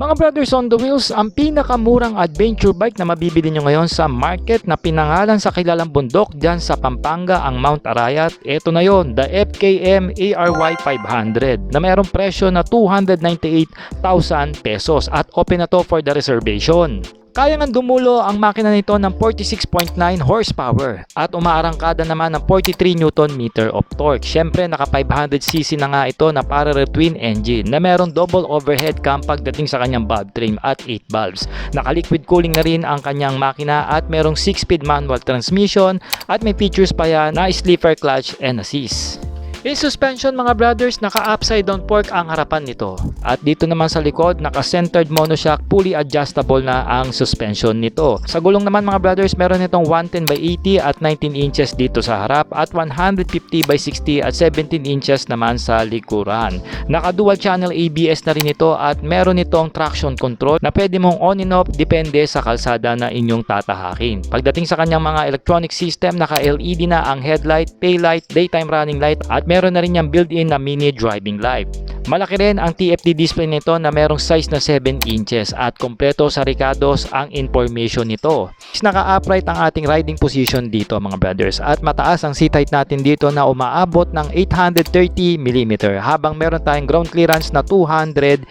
Mga brothers on the wheels, ang pinakamurang adventure bike na mabibili nyo ngayon sa market na pinangalan sa kilalang bundok dyan sa Pampanga, ang Mount Arayat. Ito na yon, the FKM ARY 500 na mayroong presyo na 298,000 pesos at open na to for the reservation. Kaya nga dumulo ang makina nito ng 46.9 horsepower at umaarangkada naman ng 43 Nm of torque. Syempre naka 500cc na nga ito na parallel twin engine na merong double overhead cam pagdating sa kanyang valve train at 8 valves. Naka liquid cooling na rin ang kanyang makina at merong 6-speed manual transmission at may features pa yan na sleeper clutch and assist. In suspension mga brothers, naka-upside down fork ang harapan nito. At dito naman sa likod, naka-centered monoshock, fully adjustable na ang suspension nito. Sa gulong naman mga brothers, meron itong 110/80 at 19 inches dito sa harap at 150/60 at 17 inches naman sa likuran. Naka-dual channel ABS na rin ito at meron itong traction control na pwede mong on and off depende sa kalsada na inyong tatahakin. Pagdating sa kanyang mga electronic system, naka-LED na ang headlight, taillight, daytime running light at meron na rin yung built-in na mini driving light. Malaki rin ang TFT display nito na merong size na 7 inches at kompleto sa Ricados ang information nito. Naka-upright ang ating riding position dito mga brothers at mataas ang seat height natin dito na umaabot ng 830mm habang meron tayong ground clearance na 200mm.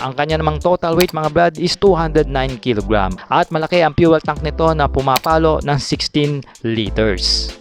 Ang kanya namang total weight mga brad is 209 kg at malaki ang fuel tank nito na pumapalo ng 16 liters.